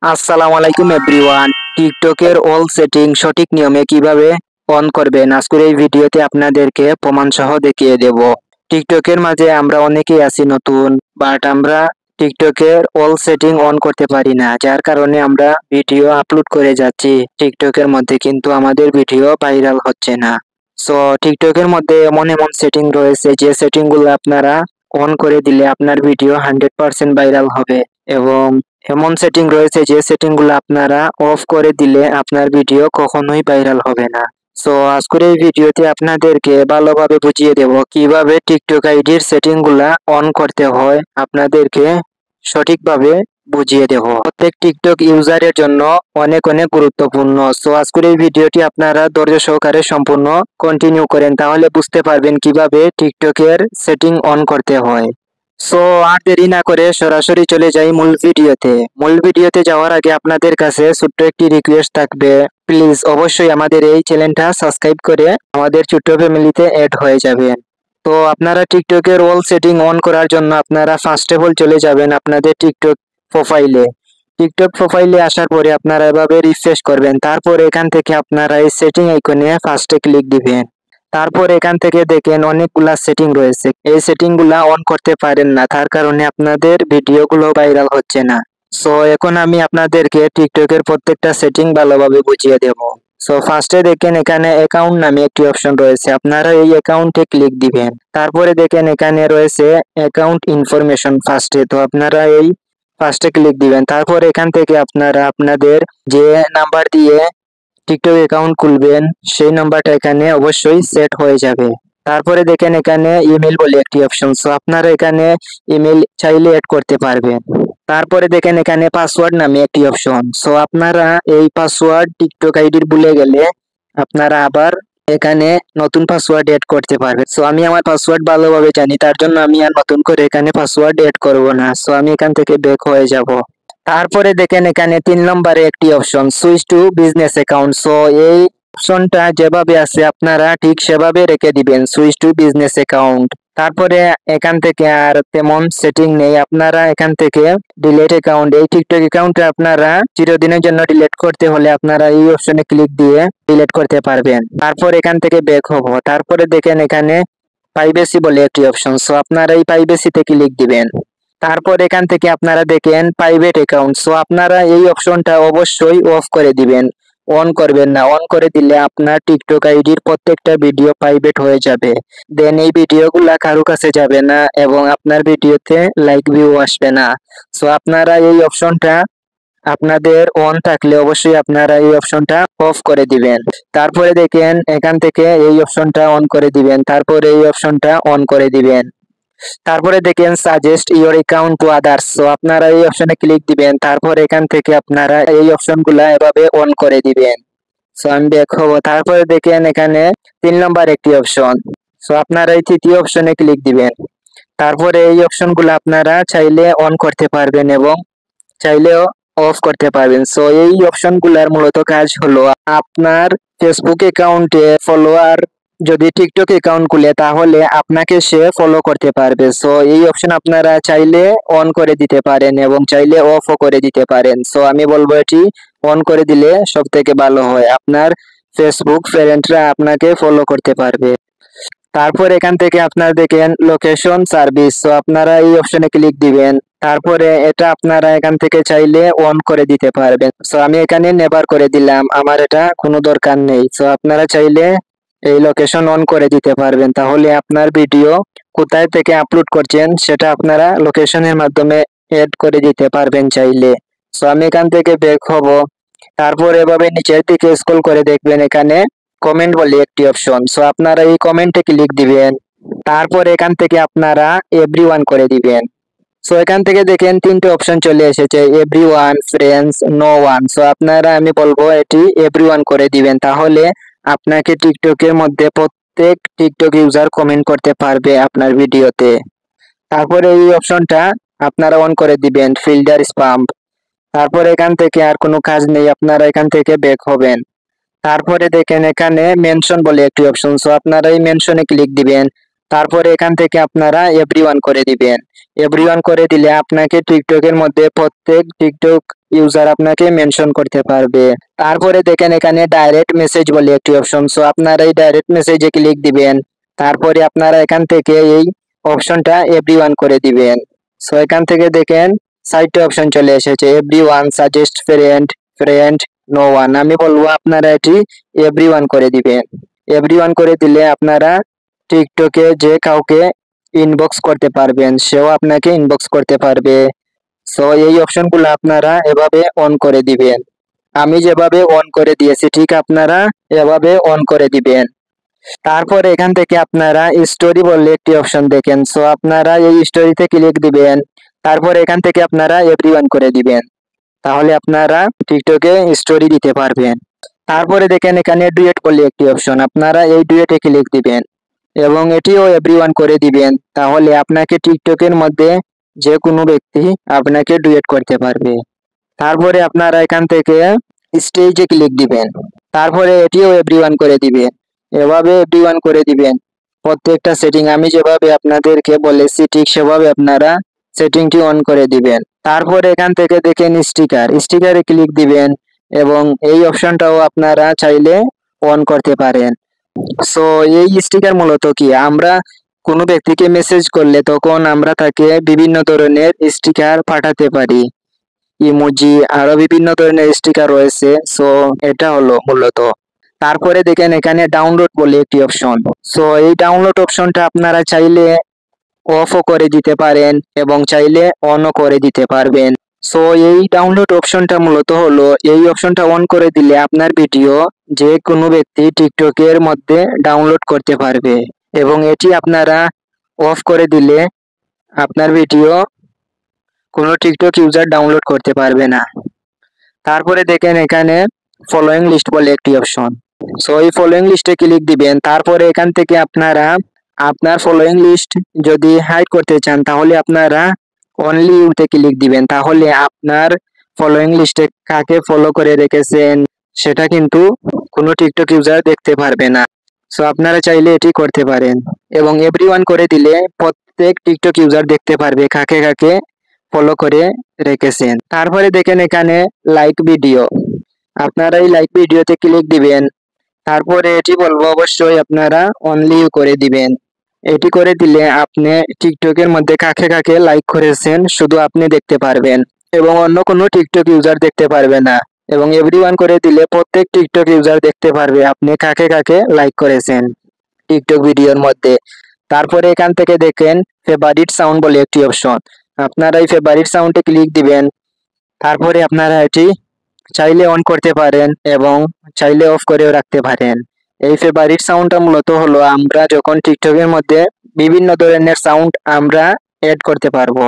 আসসালামু আলাইকুম এভরিওয়ান। টিকটকের অল সেটিং সঠিক নিয়মে কিভাবে অন করবেন আজকের এই ভিডিওতে আপনাদেরকে প্রমাণ সহ দেখিয়ে দেব। টিকটকের মাঝে আমরা অনেকেই আছি নতুন, বাট আমরা টিকটকের অল সেটিং অন করতে পারি না, যার কারণে আমরা ভিডিও আপলোড করে যাচ্ছি টিকটকের মধ্যে, কিন্তু আমাদের ভিডিও ভাইরাল হচ্ছে না। সো টিকটকের মধ্যে এমন এমন সেটিং রয়েছে যে সেটিং গুলো আপনারা অন করে দিলে আপনার ভিডিও 100% ভাইরাল হবে, এবং এমন সেটিং রয়েছে যে সেটিং গুলো আপনারা অফ করে দিলে আপনার ভিডিও কখনোই ভাইরাল হবে না। সো আজকের এই ভিডিওতে আপনাদেরকে ভালোভাবে বুঝিয়ে দেব কিভাবে টিকটক আইডির সেটিং গুলা অন করতে হয়, আপনাদেরকে সঠিকভাবে বুঝিয়ে দেব। প্রত্যেক টিকটক ইউজারের জন্য অনেক অনেক গুরুত্বপূর্ণ। সো আজকের এই ভিডিওটি আপনারা ধৈর্য সহকারে সম্পূর্ণ কন্টিনিউ করেন, তাহলে বুঝতে পারবেন কিভাবে টিকটকের সেটিং অন করতে হয়। সো আর দেরি না করে সরাসরি চলে যাই মূল ভিডিওতে যাওয়ার আগে আপনাদের কাছে ছোট্ট একটি রিকোয়েস্ট থাকবে, প্লিজ অবশ্যই আমাদের এই চ্যানেলটা সাবস্ক্রাইব করে আমাদের ছোট্ট ফ্যামিলিতে অ্যাড হয়ে যাবেন। তো আপনারা টিকটকের অল সেটিং অন করার জন্য আপনারা ফার্স্ট অফ অল চলে যাবেন আপনাদের টিকটক প্রোফাইলে আসার পরে আপনারা এভাবে রিফ্রেশ করবেন। তারপর এখান থেকে আপনারা এই সেটিং আইকনে ফার্স্টে ক্লিক দিবেন। তারপর এখান থেকে দেখেন অনেকগুলা সেটিং রয়েছে, এই সেটিং গুলা অন করতে পারেন না, তার কারণে আপনাদের ভিডিওগুলো ভাইরাল হচ্ছে না। সো এখন আমি আপনাদেরকে টিকটকের প্রত্যেকটা সেটিং ভালোভাবে বুঝিয়ে দেব। সো ফার্স্টে দেখেন এখানে অ্যাকাউন্ট নামে একটি অপশন রয়েছে, আপনারা এই অ্যাকাউন্টে ক্লিক দিবেন। তারপরে দেখেন এখানে রয়েছে অ্যাকাউন্ট ইনফরমেশন ফার্স্টে, তো আপনারা এই ফার্স্টে ক্লিক দিবেন। তারপর এখান থেকে আপনারা আপনাদের যে নাম্বার দিয়ে টিকটক অ্যাকাউন্ট খুলবেন সেই নাম্বারটা এখানে অবশ্যই সেট হয়ে যাবে। তারপরে দেখেন এখানে ইমেল বলে একটি অপশন, সো আপনারা এখানে ইমেল চাইলে এড করতে পারবেন। তারপরে দেখেন এখানে পাসওয়ার্ড নামে একটি অপশন, সো আপনারা এই পাসওয়ার্ড টিকটক আইডির ভুলে গেলে আপনারা আবার এখানে নতুন পাসওয়ার্ড এড করতে পারবেন। সো আমি আমার পাসওয়ার্ড ভালোভাবে জানি, তার জন্য আমি আর নতুন করে এখানে পাসওয়ার্ড এড করব না। সো আমি এখান থেকে ব্যাক হয়ে যাব। তারপরে দেখেন এখানে 3 নম্বরে একটি option, switch to business account. So এই অপশনটা যেভাবে আছে আপনারা ঠিক সেভাবে রেখে দিবেন, সুইচ টু বিজনেস অ্যাকাউন্ট। তারপরে এখান থেকে আর তেমন সেটিং নেই, আপনারা এখান থেকে ডিলিট অ্যাকাউন্ট, এই টিকটক অ্যাকাউন্টে আপনারা চিরদিনের জন্য ডিলিট করতে হলে আপনারা এই অপশনে ক্লিক দিয়ে ডিলিট করতে পারবেন। তারপর এখান থেকে ব্যাক হব। তারপরে দেখেন এখানে প্রাইভেসি বলে একটি অপশন, সো আপনারা এই প্রাইভেসিতে ক্লিক দিবেন। তারপর এখান থেকে আপনারা দেখেন প্রাইভেট অ্যাকাউন্ট, সো আপনারা এই অপশনটা অবশ্যই অফ করে দিবেন, অন করবেন না। অন করে দিলে আপনার টিকটক আইডির প্রত্যেকটা ভিডিও প্রাইভেট হয়ে যাবে, দেন এই ভিডিওগুলা কারো কাছে যাবে না এবং আপনার ভিডিওতে লাইক ভিউ আসবে না। সো আপনারা এই অপশনটা আপনাদের অন থাকলে অবশ্যই আপনারা এই অপশনটা অফ করে দিবেন। তারপরে দেখেন এখান থেকে এই অপশনটা অন করে দিবেন, তারপরে এই অপশনটা অন করে দিবেন। তারপরে দেখেন suggest your account to others, so আপনারা এই অপশনে ক্লিক দিবেন। তারপর এখান থেকে আপনারা এই অপশনগুলা এভাবে অন করে দিবেন। সো আমি ব্যাক হবো। তারপরে দেখেন এখানে 3 নম্বর একটি অপশন, সো আপনারা এই তৃতীয় অপশনে ক্লিক দিবেন। তারপরে এই অপশনগুলো আপনারা চাইলে অন করতে পারবেন এবং চাইলেও অফ করতে পারবেন। সো এই অপশনগুলোর মূলত কাজ হলো আপনার ফেসবুক অ্যাকাউন্টে ফলোয়ার যদি টিকটক অ্যাকাউন্ট খুলে তাহলে আপনাকে সে ফলো করতে পারবে। সো এই অপশন আপনারা চাইলে অন করে দিতে পারেন এবং চাইলে অফও করে দিতে পারেন। সো আমি বলবো এটি অন করে দিলে সব থেকে ভালো হয়, আপনার ফেসবুক ফ্রেন্ডরা আপনাকে ফলো করতে পারবে। তারপর এখান থেকে আপনারা দেখেন লোকেশন সার্ভিস, সো আপনারা এই অপশনে ক্লিক দিবেন। তারপরে এটা আপনারা এখান থেকে চাইলে অন করে দিতে পারবেন। সো আমি এখানে নেভার করে দিলাম, আমার এটা কোনো দরকার নেই। সো আপনারা চাইলে এই লোকেশন অন করে দিতে পারবেন, তাহলে আপনার ভিডিও কোথায় থেকে আপলোড করছেন সেটা আপনারা লোকেশনের মাধ্যমে এড করে দিতে পারবেন চাইলে। সো আমি এখান থেকে ব্যাক হব। তারপর এভাবে নিচের দিকে স্ক্রল করে দেখবেন এখানে কমেন্ট বলে একটি অপশন, সো আপনারা এই কমেন্টে ক্লিক দিবেন। তারপর এখান থেকে আপনারা এভরিওয়ান করে দিবেন। সো এখান থেকে দেখেন 3টে অপশন চলে এসেছে, everyone, friends, no one. So আপনারা আমি বলবো এটি এভরিওয়ান করে দিবেন, তাহলে আপনাকে টিকটকের মধ্যে প্রত্যেক টিকটক ইউজার কমেন্ট করতে পারবে আপনার ভিডিওতে। তারপরে এই অপশনটা আপনারা অন করে দিবেন, ফিল্টার স্পাম। তারপর এখান থেকে আর কোনো কাজ নেই, আপনারা এখান থেকে ব্যাক হবেন। তারপরে দেখেন এখানে মেনশন বলে একটি অপশন, সো আপনারা এই মেনশনে ক্লিক দিবেন। তারপরে এখান থেকে আপনারা এভরিওয়ান করে দিবেন। এভরিওয়ান করে দিলে আপনাকে টিকটকের মধ্যে প্রত্যেক টিকটক ইউজার আপনাকে মেনশন করতে পারবে। তারপরে দেখেন এখানে ডাইরেক্ট মেসেজ বলে একটি অপশন, সো আপনারা এই ডাইরেক্ট মেসেজে ক্লিক দিবেন। তারপরে আপনারা এখান থেকে এই অপশনটা এভরিওয়ান করে দিবেন। সো এখান থেকে দেখেন 4টা অপশন চলে এসেছে, everyone, suggest, friend, friend, no one. আমি বলবো আপনারা এটি এভরিওয়ান করে দিবেন। এভরিওয়ান করে দিলে আপনারা টিকটকে যে কাউকে ইনবক্স করতে পারবেন, সেও আপনাকে ইনবক্স করতে পারবে। সো এই অপশনগুলো আপনারা এভাবে অন করে দিবেন। আমি যেভাবে অন করে দিয়েছি ঠিক আপনারা এভাবে অন করে দিবেন। তারপর এখান থেকে আপনারা স্টোরি বললে একটি অপশন দেখেন, সো আপনারা এই স্টোরিতে ক্লিক দিবেন। তারপর এখান থেকে আপনারা এভরিওয়ান করে দিবেন, তাহলে আপনারা টিকটকে স্টোরি দিতে পারবেন। তারপরে দেখেন এখানে ডুয়েট বলে একটি অপশন, আপনারা এই ডুয়েটে ক্লিক দিবেন এবং এটিও এভরিওয়ান করে দিবেন, তাহলে আপনাকে টিকটকের মধ্যে যে কোনো ব্যক্তি আপনাকে ডুয়েট করতে পারবে। তারপরে আপনারা এখান থেকে স্টেজে ক্লিক দিবেন, তারপরে এটিও এভরিওয়ান করে দিবেন। এভাবে এভরিওয়ান করে দিবেন প্রত্যেকটা সেটিং আমি যেভাবে আপনাদেরকে বলেছি ঠিক সেভাবে আপনারা সেটিংটি অন করে দিবেন। তারপরে এখান থেকে দেখেন স্টিকারে ক্লিক দিবেন এবং এই অপশনটাও আপনারা চাইলে অন করতে পারেন। সো এই স্টিকার মূলত কি, আমরা কোনো ব্যক্তিকে মেসেজ করলে তখন আমরা তাকে বিভিন্ন ধরনের স্টিকার পাঠাতে পারি, ইমোজি, আরো বিভিন্ন ধরনের স্টিকার রয়েছে। সো এটা হলো মূলত। তারপরে দেখেন এখানে ডাউনলোড বলে একটি অপশন, সো এই ডাউনলোড অপশনটা আপনারা চাইলে অফও করে দিতে পারেন এবং চাইলে অনও করে দিতে পারবেন। সো এই ডাউনলোড অপশনটা মূলত হলো, এই অপশনটা অন করে দিলে আপনার ভিডিও যে কোনো ব্যক্তি টিকটকের মধ্যে ডাউনলোড করতে পারবে এবং এটি আপনারা অফ করে দিলে আপনার ভিডিও কোনো টিকটক ইউজার ডাউনলোড করতে পারবে না। তারপরে দেখেন এখানে ফলোয়িং লিস্ট বলে একটি অপশন, সো এই ফলোয়িং লিস্টে ক্লিক দিবেন। তারপরে এখান থেকে আপনারা আপনার ফলোয়িং লিস্ট যদি হাইড করতে চান তাহলে আপনারা অনলি ইউতে ক্লিক দিবেন, তাহলে আপনার ফলোয়িং লিস্টে কাকে ফলো করে রেখেছেন সেটা কিন্তু কোনো টিকটক ইউজার দেখতে পারবে না। সো আপনারা চাইলে এটি করতে পারেন এবং এভরিওয়ান করে দিলে প্রত্যেক টিকটক ইউজার দেখতে পারবে কাকে কাকে ফলো করে রেখেছেন। তারপরে দেখেন এখানে লাইক ভিডিও, আপনারা এই লাইক ভিডিওতে ক্লিক দিবেন। তারপরে এটি বলবো অবশ্যই আপনারা অনলি ইউ করে দিবেন। এটি করে দিলে আপনি টিকটকের মধ্যে কাকে কাকে লাইক করেছেন শুধু আপনি দেখতে পারবেন এবং অন্য কোনো টিকটক ইউজার দেখতে পারবে না। এবং এভরিওয়ান করে দিলে প্রত্যেক টিকটক ইউজার দেখতে পারবে আপনি কাকে কাকে লাইক করেছেন টিকটক ভিডিওর মধ্যে। তারপরে এখান থেকে দেখেন ফেভারিট সাউন্ড বলে একটি অপশন, আপনারা এই ফেভারিট সাউন্ডে ক্লিক দিবেন। তারপরে আপনারা এটি চাইলে অন করতে পারেন এবং চাইলে অফ করেও রাখতে পারেন। এই ফেভারিট সাউন্ডটা মূলত হলো আমরা যখন টিকটকের মধ্যে বিভিন্ন ধরনের সাউন্ড আমরা এড করতে পারবো।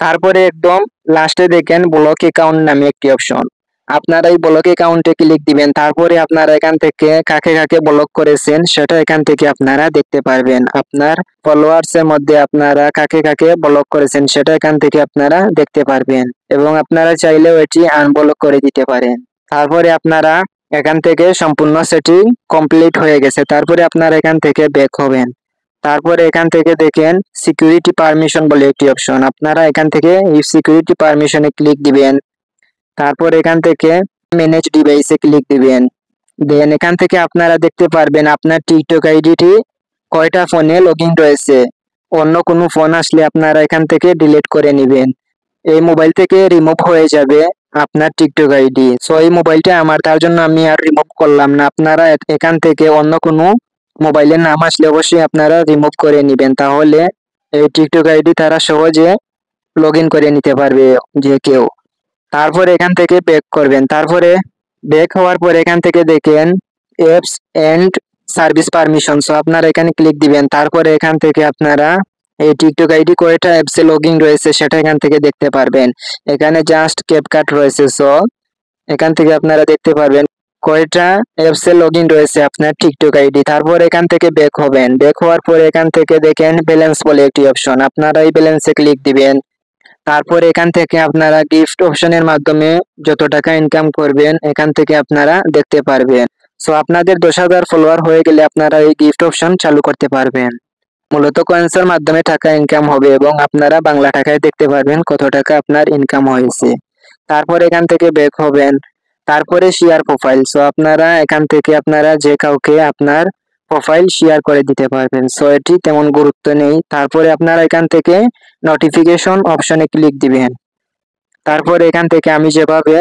তারপরে একদম লাস্টে দেখেন ব্লক অ্যাকাউন্ট নামে একটি অপশন, আপনারা এই ব্লক অ্যাকাউন্টে ক্লিক দিবেন। তারপরে আপনারা এখান থেকে কাকে কাকে ব্লক করেছেন সেটা এখান থেকে আপনারা দেখতে পারবেন। আপনার ফলোয়ার্স এর মধ্যে আপনারা কাকে কাকে ব্লক করেছেন সেটা এখান থেকে আপনারা দেখতে পারবেন এবং আপনারা চাইলেও এটি আনব্লক করে দিতে পারেন। তারপরে আপনারা এখান থেকে সম্পূর্ণ সেটিং কমপ্লিট হয়ে গেছে। তারপরে আপনারা এখান থেকে ব্যাক হবেন। তারপরে এখান থেকে দেখেন সিকিউরিটি পারমিশন বলে একটি অপশন, আপনারা এখান থেকে এই সিকিউরিটি পারমিশনে ক্লিক দিবেন। তারপর এখান থেকে ম্যানেজ ডিভাইসে ক্লিক দিবেন। দেন এখান থেকে আপনারা দেখতে পারবেন আপনার টিকটক আইডিটি কয়টা ফোনে লগইন রয়েছে। অন্য কোনো ফোন আসলে আপনারা এখান থেকে ডিলিট করে নেবেন। এই মোবাইল থেকে রিমুভ হয়ে যাবে আপনার টিকটক আইডি। সো এই মোবাইলটা আমার, তার জন্য আমি আর রিমুভ করলাম না। আপনারা এখান থেকে অন্য কোনো মোবাইলের নাম আসলে অবশ্যই আপনারা রিমুভ করে নেবেন, তাহলে এই টিকটক আইডি তারা সহজে লগইন করে নিতে পারবে যে কেউ। তারপরে এখান থেকে ব্যাক করবেন। তারপরে ব্যাক হওয়ার পর এখান থেকে দেখেন apps and service permission, so আপনারা এখানে ক্লিক দিবেন। তারপরে এখান থেকে আপনারা এই টিকটক আইডি কয়টা অ্যাপসে লগইন রয়েছে সেটা এখান থেকে দেখতে পারবেন। এখানে জাস্ট ক্যাপকাট রয়েছে, সো এখান থেকে আপনারা দেখতে পারবেন কয়টা অ্যাপসে লগইন রয়েছে আপনার টিকটক আইডি। তারপর এখান থেকে ব্যাক হবেন। ব্যাক হওয়ার পর এখান থেকে দেখেন ব্যালেন্স বলে একটি অপশন, আপনারা এই ব্যালেন্সে ক্লিক দিবেন। তারপর এখান থেকে আপনারা গিফট অপশনের মাধ্যমে যত টাকা ইনকাম করবেন এখান থেকে আপনারা দেখতে পারবেন। সো আপনাদের 10,000 ফলোয়ার হয়ে গেলে আপনারা এই গিফট অপশন চালু করতে পারবেন। মূলত কয়েন্সের মাধ্যমে টাকা ইনকাম হবে এবং আপনারা বাংলা টাকায় দেখতে পারবেন কত টাকা আপনার ইনকাম হয়েছে। তারপর এখান থেকে ব্যাক হবেন, তারপরে শেয়ার প্রোফাইল। সো আপনারা এখান থেকে আপনারা যে কাউকে আপনার প্রোফাইল শেয়ার করে দিতে পারবেন। সো এটি তেমন গুরুত্ব নেই। তারপরে আপনারা এখান থেকে নোটিফিকেশন অপশনে ক্লিক দিবেন। তারপর এখান থেকে আমি যেভাবে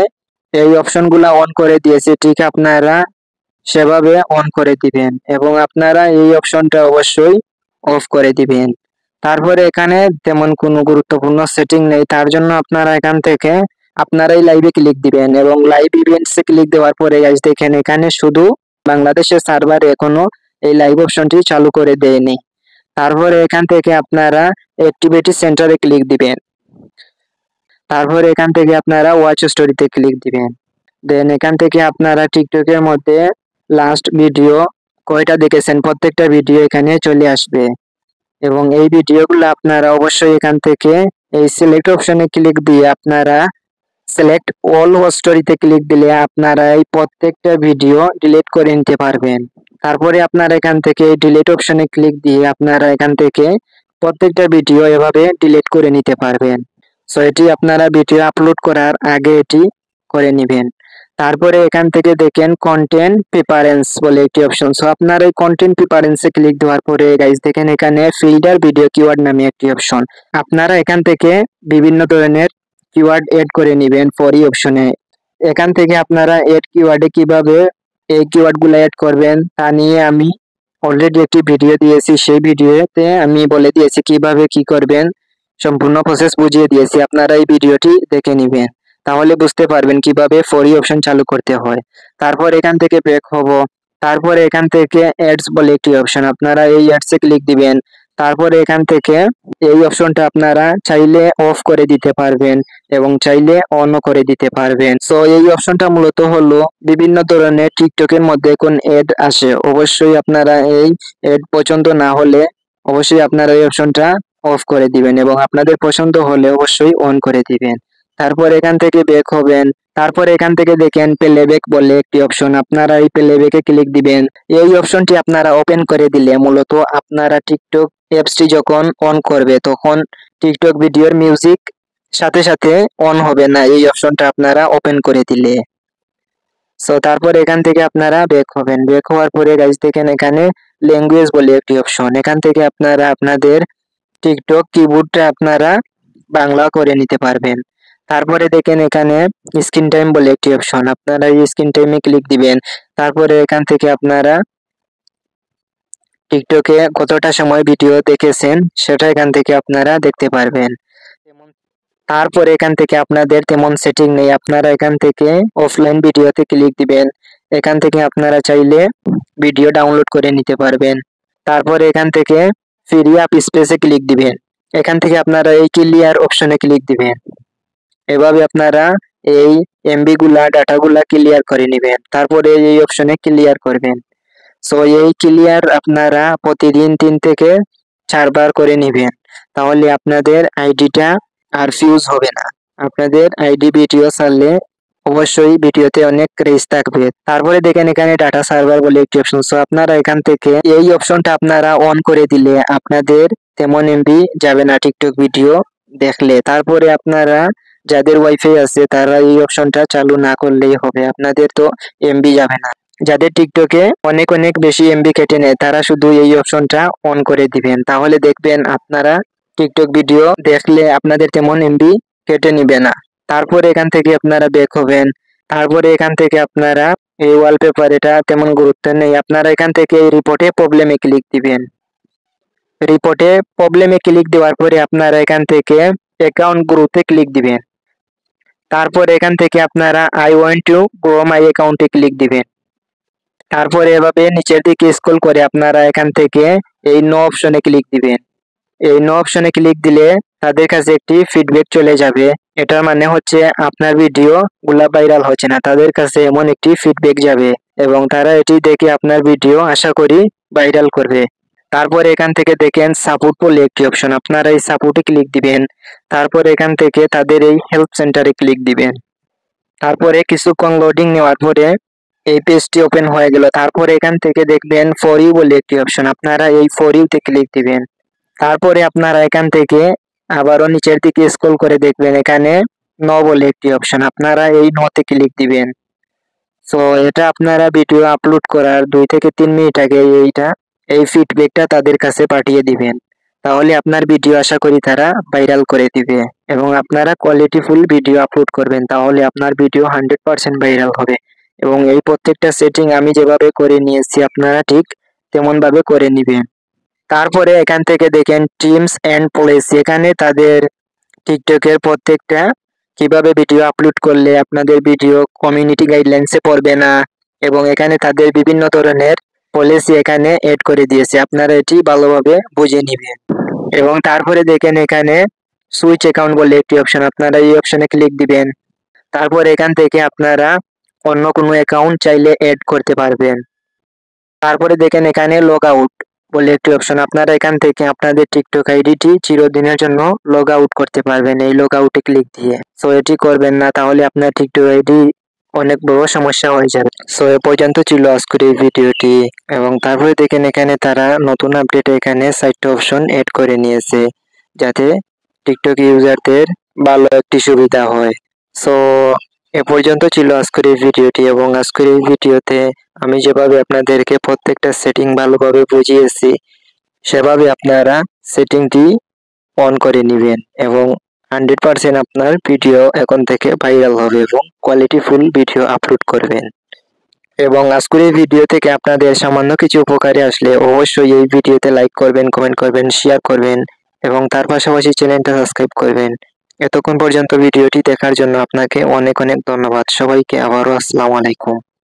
এই অপশনগুলো অন করে দিয়েছি ঠিক আপনারা সেভাবে অন করে দিবেন এবং আপনারা এই অপশনটা অবশ্যই অফ করে দিবেন। তারপরে এখানে তেমন কোনো গুরুত্বপূর্ণ সেটিং নেই, তার জন্য আপনারা এখান থেকে আপনারাই লাইভে ক্লিক দিবেন এবং লাইভ ইভেন্টসে ক্লিক দেওয়ার পরে গাইস দেখেন এখানে শুধু বাংলাদেশের সার্ভারে এখনো এই লাইভ অপশনটি চালু করে দেয়নি। তারপরে এখান থেকে আপনারা অ্যাক্টিভিটি সেন্টারে ক্লিক দিবেন। তারপরে এখান থেকে আপনারা ওয়াচ স্টোরিতে ক্লিক দিবেন। দেন এখান থেকে আপনারা টিকটকের মধ্যে লাস্ট ভিডিও কয়টা দেখেছেন প্রত্যেকটা ভিডিও এখানে চলে আসবে এবং এই ভিডিওগুলো আপনারা অবশ্যই এখান থেকে এই সিলেক্ট অপশনে ক্লিক দিয়ে আপনারা সিলেক্ট অল স্টোরিতে ক্লিক দিলে আপনারা এই প্রত্যেকটা ভিডিও ডিলিট করে নিতে পারবেন। তারপরে আপনারা এখান থেকে এই ডিলিট অপশনে ক্লিক দিয়ে আপনারা এখান থেকে প্রত্যেকটা ভিডিও এভাবে ডিলিট করে নিতে পারবেন। সো এটি আপনারা ভিডিও আপলোড করার আগে এটি করে নেবেন। তারপরে এখান থেকে দেখেন কন্টেন্ট প্রিফারেন্স বলে একটি অপশন। সো আপনারা এই কন্টেন্ট প্রিফারেন্সে ক্লিক দেওয়ার পরে গাইস দেখেন এখানে ফিল্টার ভিডিও কিওয়ার্ড নামে একটি অপশন। আপনারা এখান থেকে বিভিন্ন ধরনের কিওয়ার্ড এড করে নেবেন ফর এই অপশনে। এখান থেকে আপনারা এড কিওয়ার্ডে কিভাবে এই কিওয়ার্ডগুলো এড করবেন তা নিয়ে আমি অলরেডি একটি ভিডিও দিয়েছি, সেই ভিডিওতে আমি বলে দিয়েছি কিভাবে কি করবেন, সম্পূর্ণ প্রসেস বুঝিয়ে দিয়েছি। আপনারা এই ভিডিওটি দেখে নেবেন, তাহলে বুঝতে পারবেন কিভাবে ফর ই অপশন চালু করতে হয়। তারপর এখান থেকে ব্যাক হব, তারপরে এখান থেকে অ্যাডস বলে একটি অপশন, আপনারা এই অ্যাডসে ক্লিক দিবেন। তারপরে এখান থেকে এই অপশনটা আপনারা চাইলে অফ করে দিতে পারবেন এবং চাইলে অন করে দিতে পারবেন। সো এই অপশনটা মূলত হলো বিভিন্ন ধরনের টিকটকের মধ্যে কোন অ্যাড আসে, অবশ্যই আপনারা এই অ্যাড পছন্দ না হলে অবশ্যই আপনারা এই অপশনটা অফ করে দিবেন এবং আপনাদের পছন্দ হলে অবশ্যই অন করে দিবেন। তারপর এখান থেকে ব্যাক হবেন, তারপর এখান থেকে দেখেন প্লেব্যাক বলে একটি অপশন, আপনারা এই প্লেব্যাকে ক্লিক দিবেন। এই অপশনটি আপনারা ওপেন করে দিলে মূলত আপনারা টিকটক অ্যাপসটি যখন অন করবে তখন টিকটক ভিডিওর মিউজিক সাথে সাথে অন হবে না, এই অপশনটা আপনারা ওপেন করে দিলে। সো তারপর এখান থেকে আপনারা ব্যাক হবেন। ব্যাক হওয়ার পরে গাইস দেখেন এখানে ল্যাঙ্গুয়েজ বলে একটি অপশন, এখান থেকে আপনারা আপনাদের টিকটক কিবোর্ডটা আপনারা বাংলা করে নিতে পারবেন। তারপরে দেখেন এখানে স্ক্রিন টাইম বলে একটি অপশন, আপনারা এই স্ক্রিন টাইমে ক্লিক দিবেন। তারপরে এখান থেকে আপনারা টিকটকে কতটা সময় ভিডিও দেখেছেন সেটা এখান থেকে আপনারা দেখতে পারবেন। তারপরে এখান থেকে আপনাদের তেমন সেটিং নেই, আপনারা এখান থেকে অফলাইন ভিডিওতে ক্লিক দিবেন। এখান থেকে আপনারা চাইলে ভিডিও ডাউনলোড করে নিতে পারবেন। তারপরে এখান থেকে ফ্রি আপ স্পেসে ক্লিক দিবেন। এখান থেকে আপনারা এই ক্লিয়ার অপশনে ক্লিক দিবেন। এভাবে আপনারা এই এমবি গুলা ডাটাগুলা ক্লিয়ার করে নেবেন, তারপরে এই অপশনে ক্লিয়ার করবেন। সো এই ক্লিয়ার আপনারা প্রতিদিন 3 থেকে 4 বার করে নেবেন, তাহলে আপনাদের আইডিটা আর ফিউজ হবে না। আপনাদের আইডি ভিডিও ছাড়লে অবশ্যই ভিডিওতে অনেক রিচ থাকবে। তারপরে দেখেন এখানে ডাটা সার্ভার বলে একটি অপশন, সো আপনারা এখান থেকে এই অপশনটা আপনারা অন করে দিলে আপনাদের তেমন এমবি যাবে না টিকটক ভিডিও দেখলে। তারপরে আপনারা যাদের ওয়াইফাই আছে তারা এই অপশনটা চালু না করলেই হবে, আপনাদের তো এমবি যাবে না। যাদের টিকটকে অনেক অনেক বেশি এমবি কেটে নেয় তারা শুধু এই অপশনটা অন করে দিবেন, তাহলে দেখবেন আপনারা টিকটক ভিডিও দেখলে আপনাদের তেমন এমবি কেটে নিবে না। তারপরে এখান থেকে আপনারা ব্যাক হবেন। তারপরে এখান থেকে আপনারা এই ওয়ালপেপার এটা তেমন গুরুত্ব নেই, আপনারা এখান থেকে এই রিপোর্টে প্রবলেমে ক্লিক দিবেন। রিপোর্টে প্রবলেমে ক্লিক দেওয়ার পরে আপনারা এখান থেকে অ্যাকাউন্ট গ্রোথে ক্লিক দিবেন। তারপর এখান থেকে আপনারা আই ওয়ান্ট টু গ্রো মাই অ্যাকাউন্টে ক্লিক দিবেন। তারপরে এভাবে নিচের দিকে স্ক্রল করে আপনারা এখান থেকে এই নো অপশনে ক্লিক দিবেন। এই নো অপশনে ক্লিক দিলে তাদের কাছে একটি ফিডব্যাক চলে যাবে, এটার মানে হচ্ছে আপনার ভিডিও গুলা ভাইরাল হচ্ছে না, তাদের কাছে এমন একটি ফিডব্যাক যাবে এবং তারা এটি দেখে আপনার ভিডিও আশা করি ভাইরাল করবে। তারপর এখান থেকে দেখেন সাপোর্ট বলে একটি অপশন, আপনারা এই সাপোর্টে ক্লিক দিবেন। তারপর এখান থেকে তাদের এই হেল্প সেন্টারে ক্লিক দিবেন। তারপরে কিছুক্ষণ লোডিং নেওয়ার পরে এই পেজটি ওপেন হয়ে গেল। তারপর এখান থেকে দেখবেন ফর ইউ বলে একটি অপশন, আপনারা এই ফর ইউতে ক্লিক দিবেন। তারপরে আপনারা এখান থেকে আবারও নিচের দিকে স্ক্রল করে দেখবেন এখানে ন বলে একটি অপশন, আপনারা এই নতে ক্লিক দিবেন। সো এটা আপনারা ভিডিও আপলোড করার 2 থেকে 3 মিনিট আগে এই ফিডব্যাকটা তাদের কাছে পাঠিয়ে দিবেন। তাহলে আপনার ভিডিও আশা করি তারা ভাইরাল করে দিবে এবং আপনারা কোয়ালিটিফুল ভিডিও আপলোড করবেন, তাহলে আপনার ভিডিও 100% ভাইরাল হবে। এবং এই প্রত্যেকটা সেটিং আমি যেভাবে করে নিয়েছি আপনারা ঠিক তেমন ভাবে করে নিবেন। তারপরে এখান থেকে দেখেন টিমস এন্ড পলিসি, এখানে তাদের টিকটকের প্রত্যেকটা কিভাবে ভিডিও আপলোড করলে আপনাদের ভিডিও কমিউনিটি গাইডলাইন্সে পড়বে না, এবং এখানে তাদের বিভিন্ন ধরনের পলিসি এখানে এড করে দিয়েছে, আপনারা এটি ভালোভাবে বুঝে নেবেন। এবং তারপরে দেখেন এখানে সুইচ অ্যাকাউন্ট বলে একটি অপশন, আপনারা এই অপশনে ক্লিক দিবেন। তারপর এখান থেকে আপনারা অন্য কোনো অ্যাকাউন্ট চাইলে এড করতে পারবেন। তারপরে দেখেন এখানে লগ আউট বলে একটি অপশন, আপনারা এখান থেকে আপনাদের টিকটক আইডিটি চিরদিনের জন্য লগ আউট করতে পারবেন এই লগ আউটে ক্লিক দিয়ে। সো এটি করবেন না, তাহলে আপনার টিকটক আইডি অনেক বড় সমস্যা হয়ে যাবে। সো এ পর্যন্ত ছিল আজকের এই ভিডিওটি। এবং তারপরে দেখেন এখানে তারা নতুন আপডেটে এখানে 4টা অপশন এড করে নিয়েছে, যাতে টিকটক ইউজারদের ভালো একটি সুবিধা হয়। সো এ পর্যন্ত ছিল আজকের এই ভিডিওটি, এবং আজকের এই ভিডিওতে আমি যেভাবে আপনাদেরকে প্রত্যেকটা সেটিং ভালোভাবে বুঝিয়েছি সেভাবে আপনারা সেটিংটি অন করে নেবেন এবং 100% আপনার ভিডিও এখন থেকে ভাইরাল হবে এবং কোয়ালিটিফুল ভিডিও আপলোড করবেন। এবং আজকের এই ভিডিও থেকে আপনাদের সামান্য কিছু উপকারে আসলে অবশ্যই এই ভিডিওতে লাইক করবেন, কমেন্ট করবেন, শেয়ার করবেন এবং তার পাশাপাশি চ্যানেলটা সাবস্ক্রাইব করবেন। এতক্ষণ পর্যন্ত ভিডিওটি দেখার জন্য আপনাকে অনেক অনেক ধন্যবাদ। সবাইকে আবারও আসসালামু আলাইকুম।